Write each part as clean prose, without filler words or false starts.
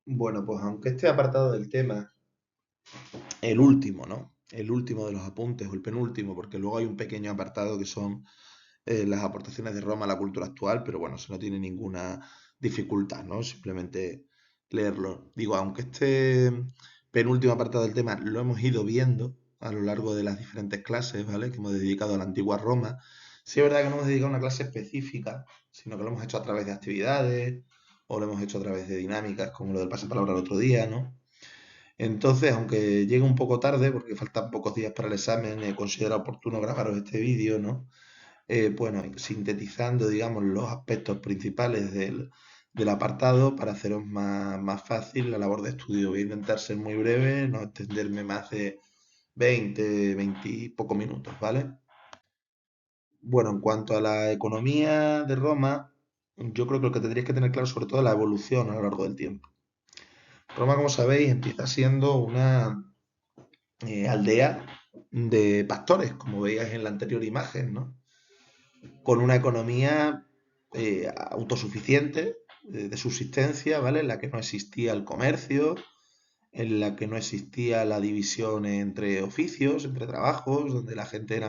Bueno, pues aunque este apartado del tema, el último, ¿no? El último de los apuntes o el penúltimo, porque luego hay un pequeño apartado que son las aportaciones de Roma a la cultura actual, pero bueno, eso no tiene ninguna dificultad, ¿no? Simplemente leerlo. Digo, aunque este penúltimo apartado del tema lo hemos ido viendo a lo largo de las diferentes clases, ¿vale? Que hemos dedicado a la antigua Roma, sí es verdad que no hemos dedicado a una clase específica, sino que lo hemos hecho a través de actividades o lo hemos hecho a través de dinámicas, como lo del pasapalabra el otro día, ¿no? Entonces, aunque llegue un poco tarde, porque faltan pocos días para el examen, he considerado oportuno grabaros este vídeo, ¿no? Bueno, sintetizando, digamos, los aspectos principales del apartado para haceros más fácil la labor de estudio. Voy a intentar ser muy breve, no extenderme más de 20 y pocos minutos, ¿vale? Bueno, en cuanto a la economía de Roma, yo creo que lo que tendríais que tener claro sobre todo es la evolución a lo largo del tiempo. Roma, como sabéis, empieza siendo una aldea de pastores, como veíais en la anterior imagen, ¿no? Con una economía autosuficiente, de subsistencia, ¿vale? En la que no existía el comercio, en la que no existía la división entre oficios, entre trabajos, donde la gente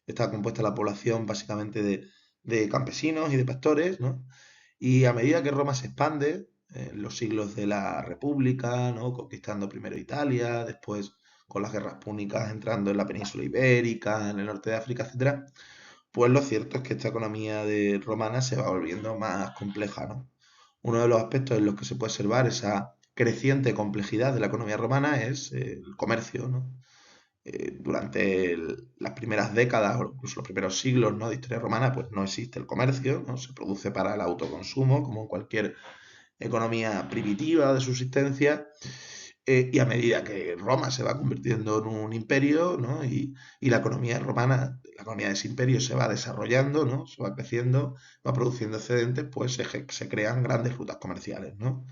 estaba compuesta la población básicamente de campesinos y de pastores, ¿no? Y a medida que Roma se expande, en los siglos de la República, ¿no? Conquistando primero Italia, después con las guerras púnicas entrando en la península ibérica, en el norte de África, etcétera, pues lo cierto es que esta economía romana se va volviendo más compleja, ¿no? Uno de los aspectos en los que se puede observar esa creciente complejidad de la economía romana es el comercio, ¿no? Durante las primeras décadas o incluso los primeros siglos, ¿no? de historia romana, pues no existe el comercio, ¿no? Se produce para el autoconsumo, como en cualquier economía primitiva de subsistencia, y a medida que Roma se va convirtiendo en un imperio, ¿no? y la economía romana, la economía de ese imperio se va desarrollando, ¿no? Se va creciendo, va produciendo excedentes, pues se crean grandes rutas comerciales, ¿no?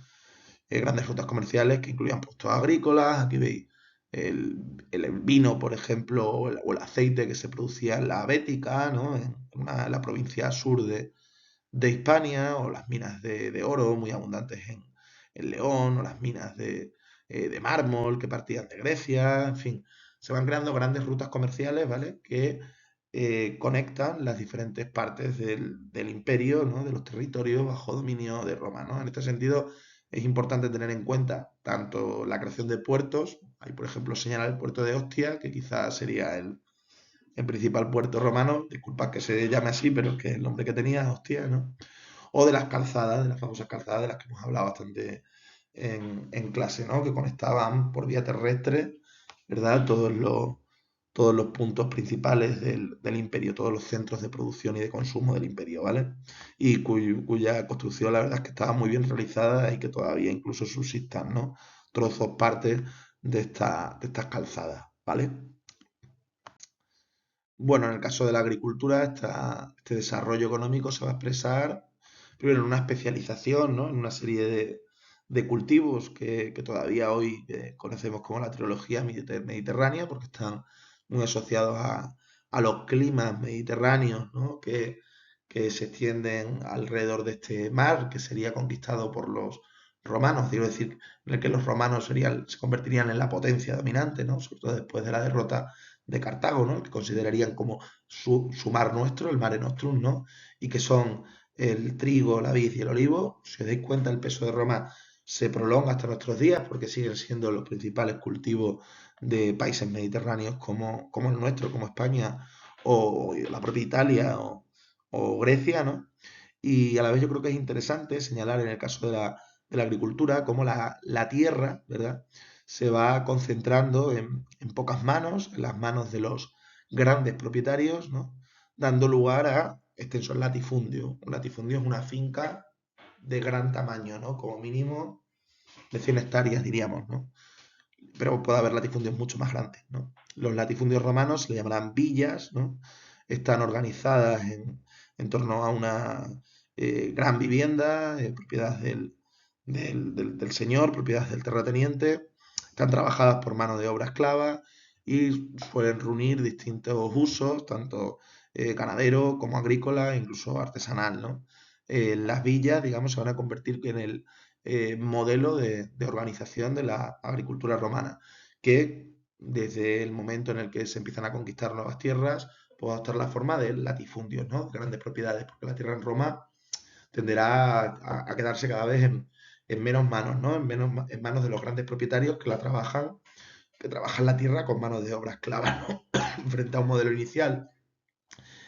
Grandes rutas comerciales que incluían puestos agrícolas, aquí veis el vino, por ejemplo, o el aceite que se producía en la Bética, ¿no? En la provincia sur de Hispania, o las minas de oro muy abundantes en León, o las minas de mármol que partían de Grecia, en fin, se van creando grandes rutas comerciales, ¿vale? Que conectan las diferentes partes del imperio, ¿no? De los territorios bajo dominio de Roma, ¿no? En este sentido, es importante tener en cuenta tanto la creación de puertos, hay por ejemplo señalar el puerto de Ostia, que quizás sería el principal puerto romano, disculpad que se llame así, pero es que el nombre que tenía, Ostia, ¿no? O de las calzadas, de las famosas calzadas de las que hemos hablado bastante en clase, ¿no? Que conectaban por vía terrestre, ¿verdad? Todos los puntos principales del imperio, todos los centros de producción y de consumo del imperio, ¿vale? Y cuya construcción, la verdad es que estaba muy bien realizada y que todavía incluso subsistan, ¿no? Trozos, partes de estas calzadas, ¿vale? Bueno, en el caso de la agricultura, este desarrollo económico se va a expresar primero en una especialización, ¿no? En una serie de cultivos que todavía hoy conocemos como la trilogía mediterránea, porque están muy asociados a los climas mediterráneos, ¿no? Que se extienden alrededor de este mar, que sería conquistado por los romanos, quiero decir, en el que los romanos se convertirían en la potencia dominante, ¿no? Sobre todo después de la derrota de Cartago, ¿no? Que considerarían como su mar nuestro, el Mare Nostrum, ¿no? Y que son el trigo, la vid y el olivo. Si os dais cuenta, el peso de Roma se prolonga hasta nuestros días porque siguen siendo los principales cultivos de países mediterráneos como el nuestro, como España o la propia Italia o Grecia, ¿no? Y a la vez yo creo que es interesante señalar en el caso de la agricultura cómo la tierra, ¿verdad? Se va concentrando en pocas manos, en las manos de los grandes propietarios, ¿no? Dando lugar a extensos latifundios. Un latifundio es una finca de gran tamaño, ¿no? Como mínimo de 100 hectáreas, diríamos, ¿no? Pero puede haber latifundios mucho más grandes, ¿no? Los latifundios romanos se le llamarán villas, ¿no? Están organizadas en torno a una gran vivienda, propiedad del señor, propiedad del terrateniente, están trabajadas por mano de obra esclava y suelen reunir distintos usos, tanto ganadero como agrícola, incluso artesanal, ¿no? Las villas, digamos, se van a convertir modelo de organización de la agricultura romana, que desde el momento en el que se empiezan a conquistar nuevas tierras, puede adoptar la forma de latifundios, ¿no? De grandes propiedades, porque la tierra en Roma tenderá a quedarse cada vez en menos manos, ¿no? En manos de los grandes propietarios que trabajan la tierra con manos de obra esclava, ¿no? Frente a un modelo inicial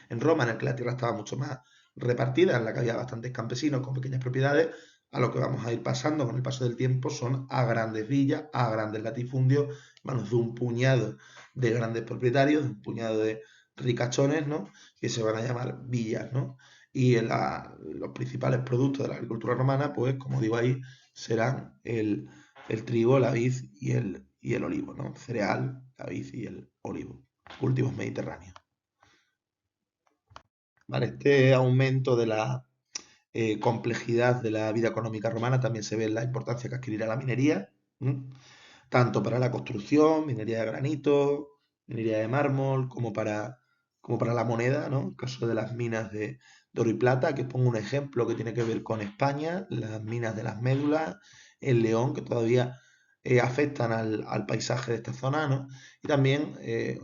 en Roma, en el que la tierra estaba mucho más repartida, en la que había bastantes campesinos con pequeñas propiedades, a lo que vamos a ir pasando con el paso del tiempo son a grandes villas, a grandes latifundios, manos de un puñado de grandes propietarios, de un puñado de ricachones, ¿no? Que se van a llamar villas, ¿no? Y los principales productos de la agricultura romana, pues como digo ahí, serán el trigo, la vid y el olivo, ¿no? Cereal, la vid y el olivo, cultivos mediterráneos. ¿Vale? Este aumento de la complejidad de la vida económica romana también se ve en la importancia que adquirirá la minería, ¿m? Tanto para la construcción, minería de granito, minería de mármol, como para la moneda, ¿no? En el caso de las minas de oro y plata, que pongo un ejemplo que tiene que ver con España, las minas de las médulas, en León, que todavía afectan al paisaje de esta zona, ¿no? Y también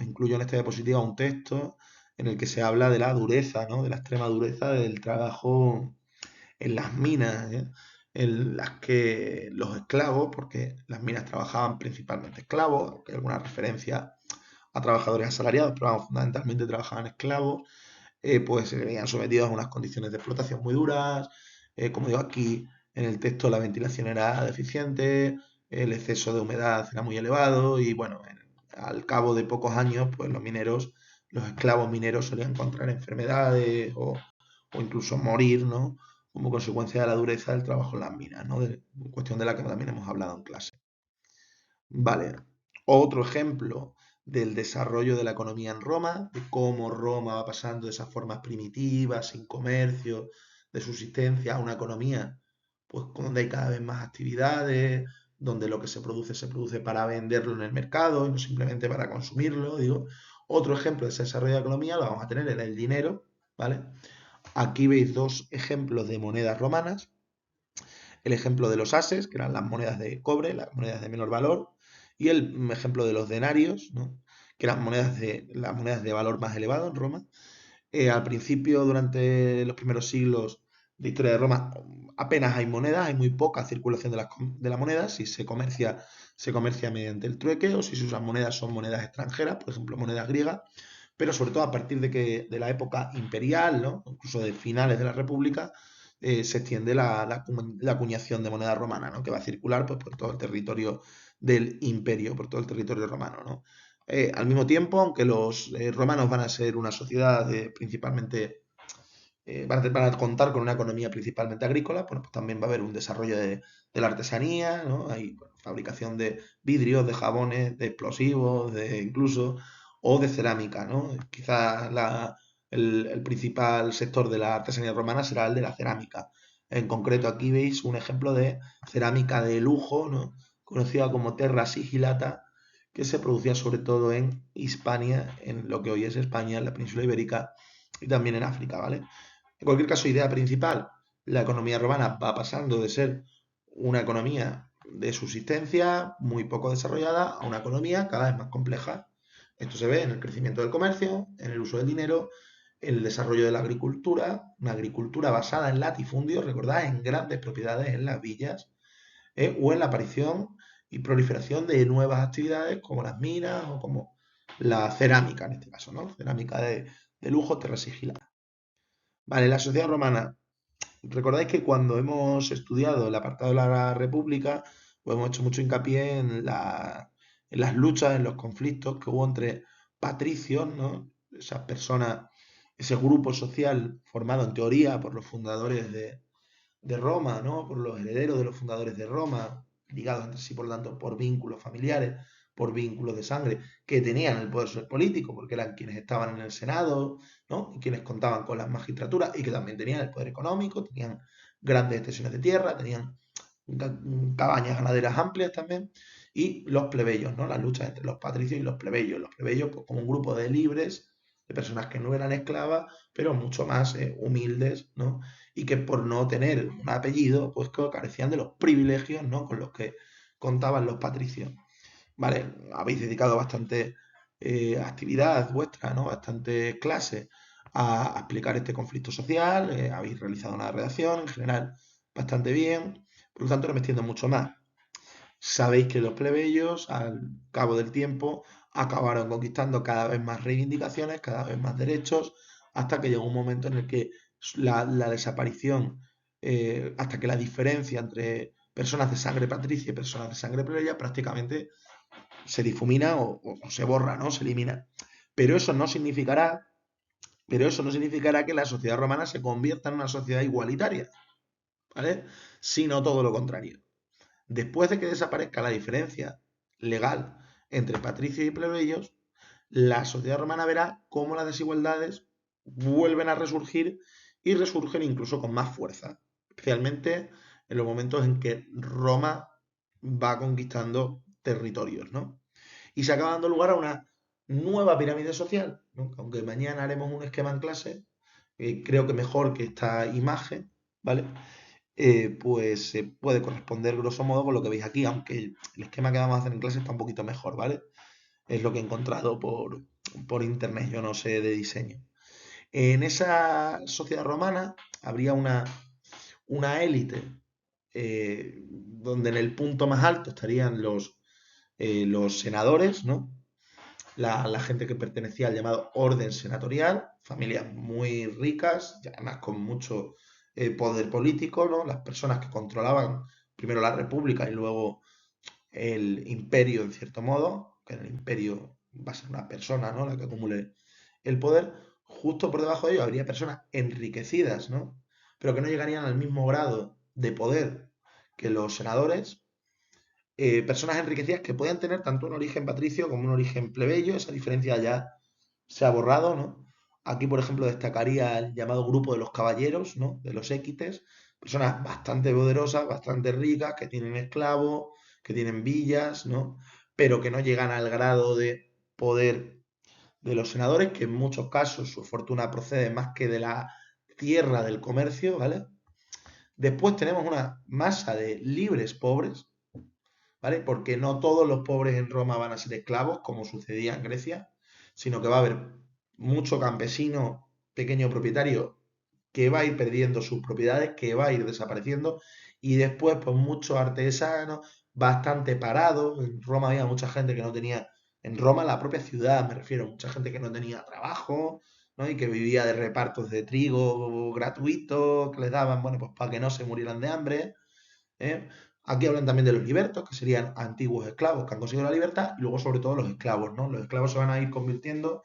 incluyo en esta diapositiva un texto en el que se habla de la dureza, ¿no? De la extrema dureza del trabajo en las minas, ¿eh? En las que los esclavos, porque las minas trabajaban principalmente esclavos, aunque hay alguna referencia a trabajadores asalariados, pero vamos, fundamentalmente trabajaban esclavos, pues se veían sometidos a unas condiciones de explotación muy duras. Como digo aquí en el texto, la ventilación era deficiente, el exceso de humedad era muy elevado y bueno, al cabo de pocos años, pues los mineros, los esclavos mineros solían contraer enfermedades o incluso morir, ¿no? Como consecuencia de la dureza del trabajo en las minas, ¿no? Cuestión de la que también hemos hablado en clase. Vale. Otro ejemplo del desarrollo de la economía en Roma, de cómo Roma va pasando de esas formas primitivas, sin comercio, de subsistencia, a una economía pues donde hay cada vez más actividades, donde lo que se produce para venderlo en el mercado y no simplemente para consumirlo, digo. Otro ejemplo de ese desarrollo de la economía lo vamos a tener en el dinero, ¿vale? Aquí veis dos ejemplos de monedas romanas. El ejemplo de los ases, que eran las monedas de cobre, las monedas de menor valor, y el ejemplo de los denarios, ¿no? Que eran las monedas de valor más elevado en Roma. Al principio, durante los primeros siglos de historia de Roma, apenas hay monedas, hay muy poca circulación de las monedas. Si se comercia mediante el trueque o si se usan monedas son monedas extranjeras, por ejemplo, monedas griegas. Pero sobre todo a partir de la época imperial, ¿no? Incluso de finales de la República, se extiende la acuñación de moneda romana, ¿no? Que va a circular pues, por todo el territorio del imperio, por todo el territorio romano, ¿no? Al mismo tiempo, aunque los romanos van a ser una sociedad principalmente, van a contar con una economía principalmente agrícola, bueno, pues también va a haber un desarrollo de la artesanía, ¿no? Hay bueno, fabricación de vidrios, de jabones, de explosivos, de incluso, o de cerámica, ¿no? Quizás el principal sector de la artesanía romana será el de la cerámica. En concreto, aquí veis un ejemplo de cerámica de lujo, ¿no? Conocida como terra sigillata, que se producía sobre todo en Hispania, en lo que hoy es España, en la península ibérica y también en África, ¿vale? En cualquier caso, idea principal, la economía romana va pasando de ser una economía de subsistencia muy poco desarrollada a una economía cada vez más compleja. Esto se ve en el crecimiento del comercio, en el uso del dinero, en el desarrollo de la agricultura, una agricultura basada en latifundios, recordad, en grandes propiedades en las villas, o en la aparición y proliferación de nuevas actividades como las minas o como la cerámica en este caso, ¿no? Cerámica de lujo terrasigilada. Vale, la sociedad romana. Recordáis que cuando hemos estudiado el apartado de la República, pues hemos hecho mucho hincapié en las luchas, en los conflictos que hubo entre patricios, ¿no? Esas personas, ese grupo social formado en teoría por los fundadores de Roma, ¿no? Por los herederos de los fundadores de Roma, ligados entre sí, por lo tanto, por vínculos familiares, por vínculos de sangre, que tenían el poder político, porque eran quienes estaban en el Senado, ¿no? Y quienes contaban con las magistraturas y que también tenían el poder económico, tenían grandes extensiones de tierra, tenían cabañas ganaderas amplias también, y los plebeyos, ¿no? Las luchas entre los patricios y los plebeyos. Los plebeyos, pues, como un grupo de libres, de personas que no eran esclavas, pero mucho más humildes, ¿no? Y que por no tener un apellido, pues que carecían de los privilegios, ¿no? Con los que contaban los patricios. Vale, habéis dedicado bastante actividad vuestra, ¿no? Bastante clase a explicar este conflicto social, habéis realizado una redacción en general bastante bien, por lo tanto no me extiendo mucho más. Sabéis que los plebeyos, al cabo del tiempo, acabaron conquistando cada vez más reivindicaciones, cada vez más derechos, hasta que llegó un momento en el que la desaparición, hasta que la diferencia entre personas de sangre patricia y personas de sangre plebeya prácticamente se difumina o se borra, ¿no? Se elimina. Pero eso no significará, pero eso no significará que la sociedad romana se convierta en una sociedad igualitaria, ¿vale? Sino todo lo contrario. Después de que desaparezca la diferencia legal entre patricios y plebeyos, la sociedad romana verá cómo las desigualdades vuelven a resurgir y resurgen incluso con más fuerza, especialmente en los momentos en que Roma va conquistando territorios, ¿no? Y se acaba dando lugar a una nueva pirámide social, ¿no? Aunque mañana haremos un esquema en clase, creo que mejor que esta imagen, ¿vale? Pues se puede corresponder grosso modo con lo que veis aquí, aunque el esquema que vamos a hacer en clase está un poquito mejor, ¿vale? Es lo que he encontrado por internet, yo no sé de diseño. En esa sociedad romana habría una élite donde en el punto más alto estarían los senadores, ¿no? La gente que pertenecía al llamado orden senatorial, familias muy ricas, y además con mucho poder político, ¿no? Las personas que controlaban primero la república y luego el imperio, en cierto modo, que en el imperio va a ser una persona, ¿no? La que acumule el poder. Justo por debajo de ello habría personas enriquecidas, ¿no? Pero que no llegarían al mismo grado de poder que los senadores, personas enriquecidas que pueden tener tanto un origen patricio como un origen plebeyo, esa diferencia ya se ha borrado, ¿no? Aquí, por ejemplo, destacaría el llamado grupo de los caballeros, ¿no? De los équites, personas bastante poderosas, bastante ricas, que tienen esclavos, que tienen villas, ¿no? Pero que no llegan al grado de poder de los senadores, que en muchos casos su fortuna procede más que de la tierra del comercio, ¿vale? Después tenemos una masa de libres pobres, ¿vale? Porque no todos los pobres en Roma van a ser esclavos, como sucedía en Grecia, sino que va a haber mucho campesino, pequeño propietario, que va a ir perdiendo sus propiedades, que va a ir desapareciendo, y después, pues muchos artesanos, bastante parados. En Roma había mucha gente que no tenía, en Roma, la propia ciudad, me refiero, mucha gente que no tenía trabajo, ¿no? Y que vivía de repartos de trigo gratuitos, que les daban, bueno, pues para que no se murieran de hambre. ¿Eh? Aquí hablan también de los libertos, que serían antiguos esclavos que han conseguido la libertad, y luego sobre todo los esclavos, ¿no? Los esclavos se van a ir convirtiendo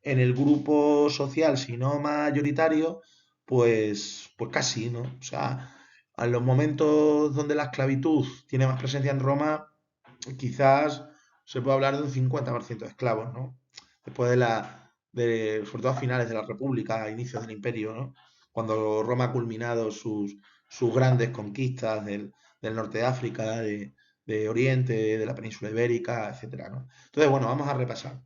en el grupo social, si no mayoritario, pues casi, ¿no? O sea, a los momentos donde la esclavitud tiene más presencia en Roma, quizás se puede hablar de un 50% de esclavos, ¿no? Después sobre todo a finales de la República, a inicios del Imperio, ¿no? Cuando Roma ha culminado sus grandes conquistas del norte de África, de Oriente, de la península ibérica, etcétera, ¿no? Entonces, bueno, vamos a repasar.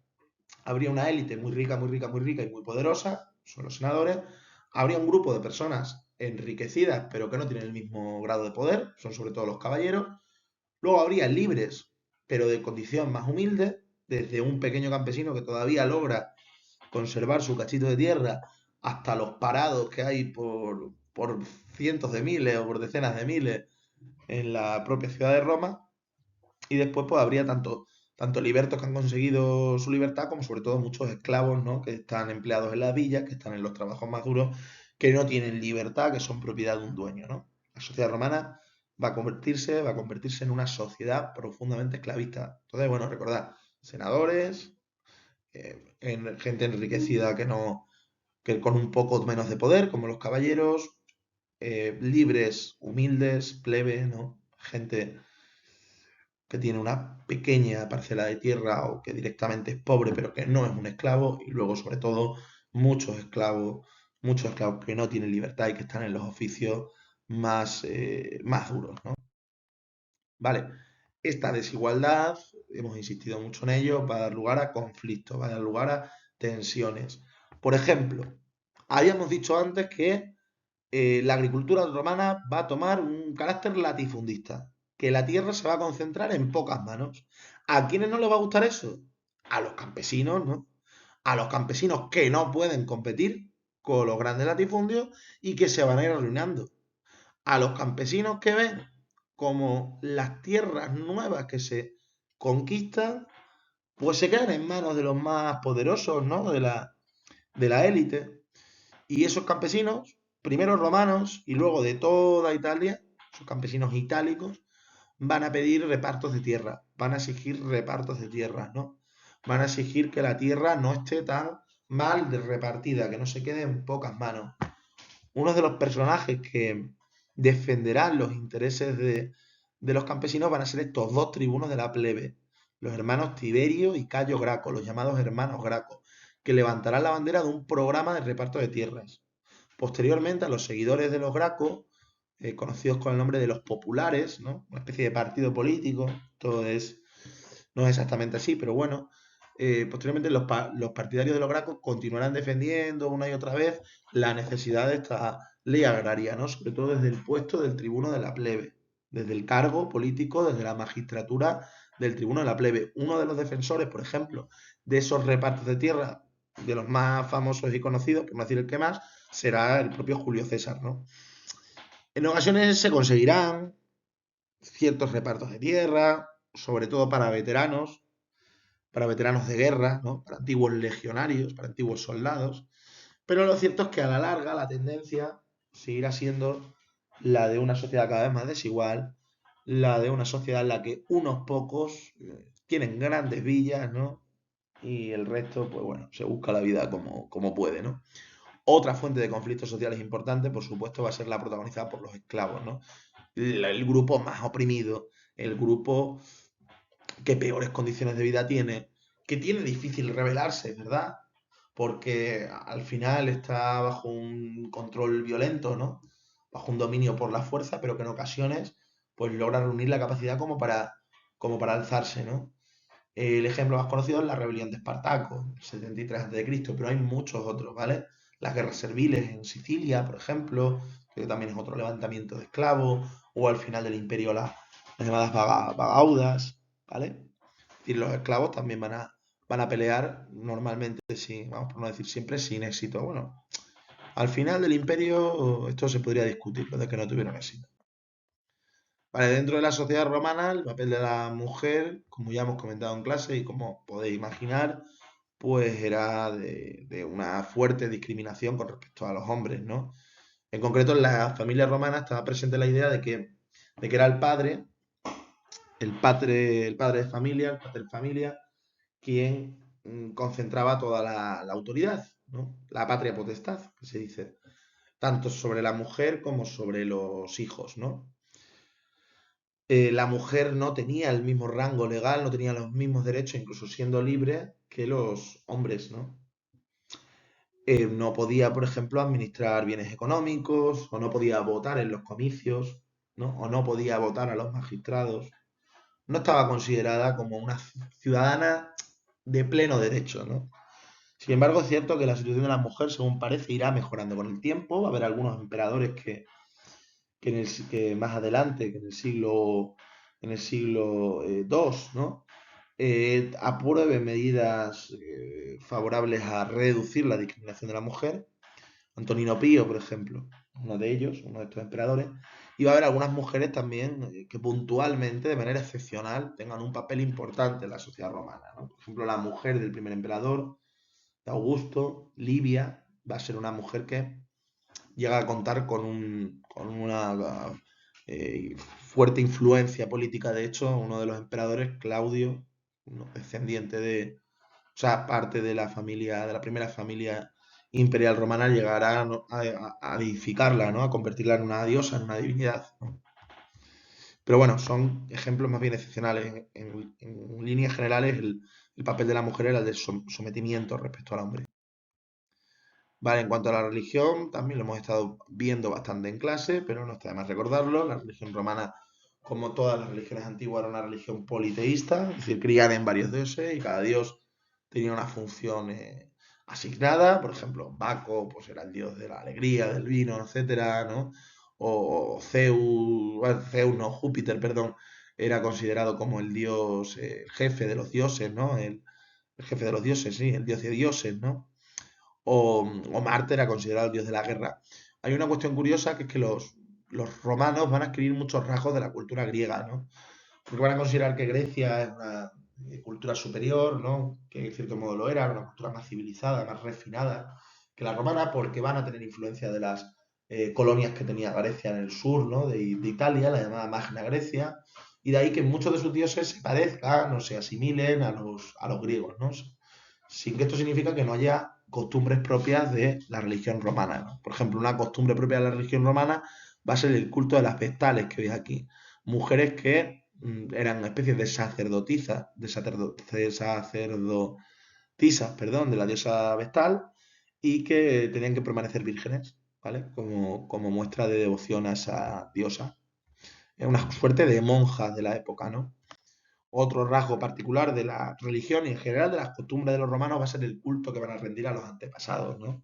Habría una élite muy rica, muy rica, muy rica y muy poderosa, son los senadores. Habría un grupo de personas enriquecidas, pero que no tienen el mismo grado de poder, son sobre todo los caballeros. Luego habría libres, pero de condición más humilde, desde un pequeño campesino que todavía logra conservar su cachito de tierra hasta los parados que hay por cientos de miles o por decenas de miles en la propia ciudad de Roma. Y después pues habría tanto libertos que han conseguido su libertad como sobre todo muchos esclavos, ¿no? Que están empleados en las villas, que están en los trabajos más duros, que no tienen libertad, que son propiedad de un dueño, ¿no? La sociedad romana va a convertirse en una sociedad profundamente esclavista. Entonces, bueno, recordad, senadores, gente enriquecida que con un poco menos de poder, como los caballeros, libres, humildes, plebe, ¿no? Gente que tiene una pequeña parcela de tierra o que directamente es pobre pero que no es un esclavo, y luego sobre todo muchos esclavos que no tienen libertad y que están en los oficios más duros, ¿no? Vale, esta desigualdad, hemos insistido mucho en ello, va a dar lugar a conflictos, va a dar lugar a tensiones. Por ejemplo, habíamos dicho antes que la agricultura romana va a tomar un carácter latifundista, que la tierra se va a concentrar en pocas manos. ¿A quiénes no les va a gustar eso? A los campesinos, ¿no? A los campesinos que no pueden competir con los grandes latifundios y que se van a ir arruinando. A los campesinos que ven como las tierras nuevas que se conquistan, pues se quedan en manos de los más poderosos, ¿no? De la élite. Y esos campesinos, primero romanos y luego de toda Italia, esos campesinos itálicos, van a pedir repartos de tierra, van a exigir repartos de tierra, ¿no? Van a exigir que la tierra no esté tan mal repartida, que no se quede en pocas manos. Uno de los personajes que defenderán los intereses de los campesinos van a ser estos dos tribunos de la plebe, los hermanos Tiberio y Cayo Graco, los llamados hermanos Graco, que levantarán la bandera de un programa de reparto de tierras. Posteriormente, a los seguidores de los Graco, conocidos con el nombre de los populares, ¿no? Una especie de partido político, todo no es exactamente así, pero bueno, posteriormente los partidarios de los Gracos continuarán defendiendo una y otra vez la necesidad de esta ley agraria, ¿no? Sobre todo desde el puesto del tribuno de la plebe, desde el cargo político, desde la magistratura del tribuno de la plebe. Uno de los defensores, por ejemplo, de esos repartos de tierra, de los más famosos y conocidos, por no decir el que más, será el propio Julio César, ¿no? En ocasiones se conseguirán ciertos repartos de tierra, sobre todo para veteranos de guerra, ¿no? Para antiguos legionarios, para antiguos soldados. Pero lo cierto es que a la larga la tendencia seguirá siendo la de una sociedad cada vez más desigual, la de una sociedad en la que unos pocos tienen grandes villas, ¿no? Y el resto, pues bueno, se busca la vida como puede, ¿no? Otra fuente de conflictos sociales importante, por supuesto, va a ser la protagonizada por los esclavos, ¿no? El grupo más oprimido, el grupo que peores condiciones de vida tiene, que tiene difícil rebelarse, ¿verdad? Porque al final está bajo un control violento, ¿no? Bajo un dominio por la fuerza, pero que en ocasiones pues logra reunir la capacidad como para alzarse, ¿no? El ejemplo más conocido es la rebelión de Espartaco, 73 a.C., pero hay muchos otros, ¿vale? Las guerras serviles en Sicilia, por ejemplo, que también es otro levantamiento de esclavos, o al final del imperio las llamadas bagaudas, ¿vale? Es decir, los esclavos también van a pelear normalmente, vamos por no decir siempre, sin éxito. Bueno, al final del imperio esto se podría discutir, lo de que no tuvieron éxito. Vale, dentro de la sociedad romana, el papel de la mujer, como ya hemos comentado en clase y como podéis imaginar, pues era de una fuerte discriminación con respecto a los hombres, ¿no? En concreto, en la familia romana estaba presente la idea de que era el padre de familia, quien concentraba toda la autoridad, ¿no? La patria potestad, que se dice, tanto sobre la mujer como sobre los hijos, ¿no? La mujer no tenía el mismo rango legal, no tenía los mismos derechos, incluso siendo libre, que los hombres, ¿no? No podía, por ejemplo, administrar bienes económicos, o no podía votar en los comicios, ¿no? O no podía votar a los magistrados. No estaba considerada como una ciudadana de pleno derecho, ¿no? Sin embargo, es cierto que la situación de la mujer, según parece, irá mejorando con el tiempo. Va a haber algunos emperadores que más adelante, que en el siglo II, ¿no? Apruebe medidas favorables a reducir la discriminación de la mujer. Antonino Pío, por ejemplo, uno de ellos, uno de estos emperadores. Y va a haber algunas mujeres también que puntualmente, de manera excepcional, tengan un papel importante en la sociedad romana, ¿no? Por ejemplo, la mujer del primer emperador, de Augusto, Livia, va a ser una mujer que llega a contar con una fuerte influencia política. De hecho, uno de los emperadores, Claudio, descendiente o sea, parte de la familia, de la primera familia imperial romana, llegará a edificarla, ¿no? A convertirla en una diosa, en una divinidad, ¿no? Pero bueno, son ejemplos más bien excepcionales. En líneas generales, el papel de la mujer era el de sometimiento respecto al hombre. Vale, en cuanto a la religión, también lo hemos estado viendo bastante en clase, pero no está de más recordarlo. La religión romana, como todas las religiones antiguas, era una religión politeísta, es decir, creían en varios dioses y cada dios tenía una función asignada. Por ejemplo, Baco pues era el dios de la alegría, del vino, etcétera, ¿no? O Zeus, bueno, Zeus no, Júpiter, perdón, era considerado como el dios, el jefe de los dioses, ¿no? El jefe de los dioses, sí, el dios de dioses, ¿no? O Marte era considerado el dios de la guerra. Hay una cuestión curiosa que es que los romanos van a adquirir muchos rasgos de la cultura griega, ¿no? Porque van a considerar que Grecia es una cultura superior, ¿no? Que en cierto modo lo era, una cultura más civilizada, más refinada que la romana, porque van a tener influencia de las colonias que tenía Grecia en el sur, ¿no? De Italia, la llamada Magna Grecia, y de ahí que muchos de sus dioses se parezcan o se asimilen a los griegos, ¿no? Sin que esto significa que no haya costumbres propias de la religión romana, ¿no? Por ejemplo, una costumbre propia de la religión romana va a ser el culto de las vestales que veis aquí. Mujeres que eran especies de sacerdotisas, perdón, de la diosa Vestal y que tenían que permanecer vírgenes, ¿vale? Como muestra de devoción a esa diosa. Es una suerte de monjas de la época, ¿no? Otro rasgo particular de la religión y en general de las costumbres de los romanos va a ser el culto que van a rendir a los antepasados, ¿no?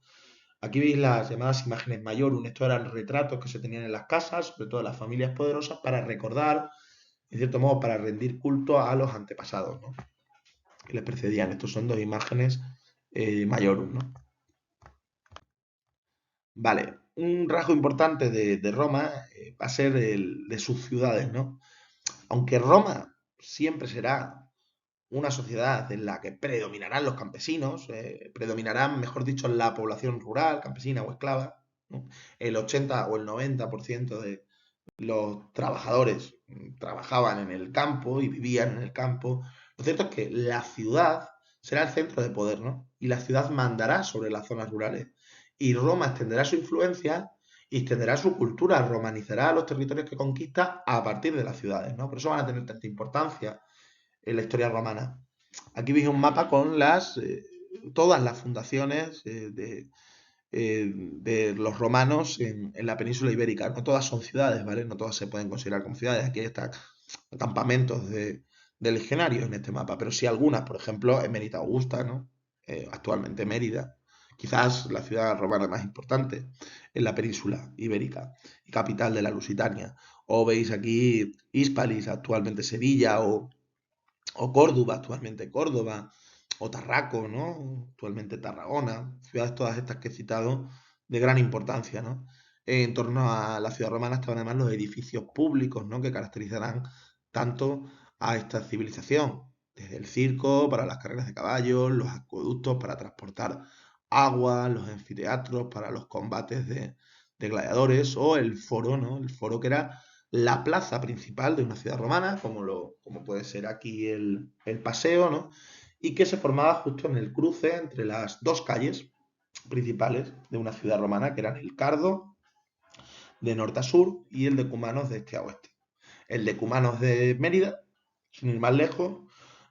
Aquí veis las llamadas imágenes mayorum. Estos eran retratos que se tenían en las casas, sobre todo en las familias poderosas, para recordar, en cierto modo, para rendir culto a los antepasados, ¿no? Que les precedían. Estos son dos imágenes mayorum, ¿no? Vale, un rasgo importante de Roma va a ser el de sus ciudades, ¿no? Aunque Roma siempre será una sociedad en la que predominarán los campesinos, predominarán, mejor dicho, la población rural, campesina o esclava, ¿no? El 80 o el 90% de los trabajadores trabajaban en el campo y vivían en el campo. Lo cierto es que la ciudad será el centro de poder, ¿no? Y la ciudad mandará sobre las zonas rurales. Y Roma extenderá su influencia y extenderá su cultura, romanizará los territorios que conquista a partir de las ciudades, ¿no? Por eso van a tener tanta importancia en la historia romana. Aquí veis un mapa con todas las fundaciones de los romanos en la península ibérica. No todas son ciudades, ¿vale? No todas se pueden considerar como ciudades. Aquí están campamentos de legionarios en este mapa, pero sí algunas, por ejemplo, Emérita Augusta, ¿no? Actualmente Mérida, quizás la ciudad romana más importante en la península ibérica y capital de la Lusitania. O veis aquí Hispalis, actualmente Sevilla, o Córdoba, actualmente Córdoba, o Tarraco, ¿no? Actualmente Tarragona, ciudades todas estas que he citado de gran importancia, ¿no? En torno a la ciudad romana estaban además los edificios públicos, ¿no? Que caracterizarán tanto a esta civilización, desde el circo para las carreras de caballos, los acueductos para transportar agua, los anfiteatros para los combates de gladiadores, o el foro, ¿no? El foro que era la plaza principal de una ciudad romana, como puede ser aquí el paseo, ¿no? Y que se formaba justo en el cruce entre las dos calles principales de una ciudad romana, que eran el Cardo de norte a sur y el de Cumanos de este a oeste. El de Cumanos de Mérida, sin ir más lejos,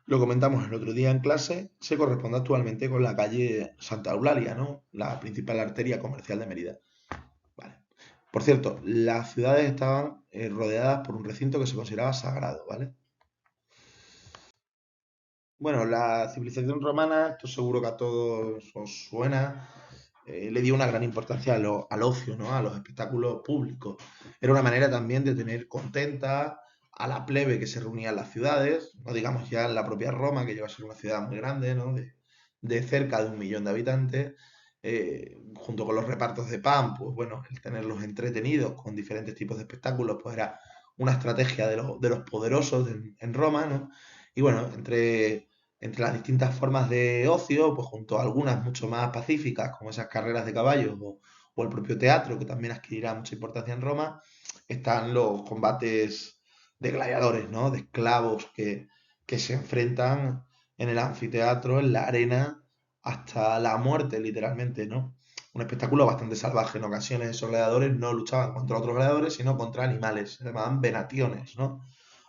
lo comentamos el otro día en clase, se corresponde actualmente con la calle Santa Eulalia, ¿no? La principal arteria comercial de Mérida. Vale. Por cierto, las ciudades estaban rodeadas por un recinto que se consideraba sagrado, ¿vale? Bueno, la civilización romana, esto seguro que a todos os suena, le dio una gran importancia al ocio, ¿no? A los espectáculos públicos. Era una manera también de tener contenta a la plebe que se reunía en las ciudades, no digamos ya en la propia Roma, que lleva a ser una ciudad muy grande, ¿no? De cerca de 1 millón de habitantes, junto con los repartos de pan, pues bueno, el tenerlos entretenidos con diferentes tipos de espectáculos, pues era una estrategia de los poderosos en Roma, ¿no? Y bueno, entre las distintas formas de ocio, pues junto a algunas mucho más pacíficas, como esas carreras de caballos o el propio teatro, que también adquirirá mucha importancia en Roma, están los combates de gladiadores, ¿no? De esclavos que se enfrentan en el anfiteatro, en la arena, hasta la muerte, literalmente, ¿no? Un espectáculo bastante salvaje. En ocasiones esos gladiadores no luchaban contra otros gladiadores, sino contra animales. Se llamaban venaciones, ¿no?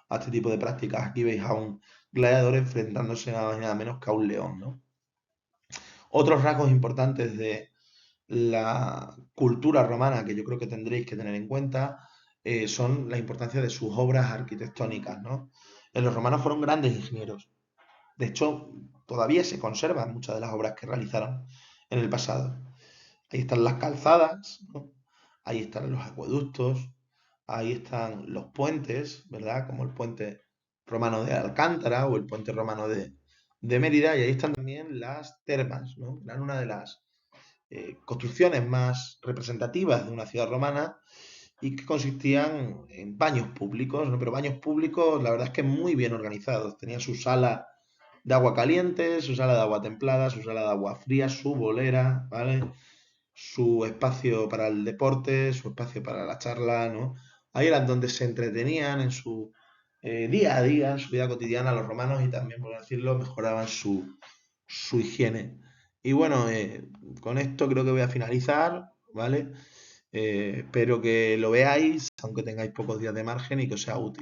A este tipo de prácticas. Aquí veis a un gladiador enfrentándose nada más y nada menos que a un león, ¿no? Otros rasgos importantes de la cultura romana que yo creo que tendréis que tener en cuenta son la importancia de sus obras arquitectónicas, ¿no? Los romanos fueron grandes ingenieros. De hecho, todavía se conservan muchas de las obras que realizaron. en el pasado. Ahí están las calzadas, ¿no? Ahí están los acueductos, ahí están los puentes, ¿verdad? Como el puente romano de Alcántara o el puente romano de Mérida, y ahí están también las termas, ¿no? Eran una de las construcciones más representativas de una ciudad romana y que consistían en baños públicos, ¿no? Pero baños públicos, la verdad es que muy bien organizados. Tenían su sala de agua caliente, su sala de agua templada, su sala de agua fría, su bolera, ¿vale? Su espacio para el deporte, su espacio para la charla, ¿no? Ahí eran donde se entretenían en su día a día, en su vida cotidiana los romanos y también, por decirlo, mejoraban su higiene. Y bueno, con esto creo que voy a finalizar, ¿vale? Espero que lo veáis, aunque tengáis pocos días de margen y que os sea útil.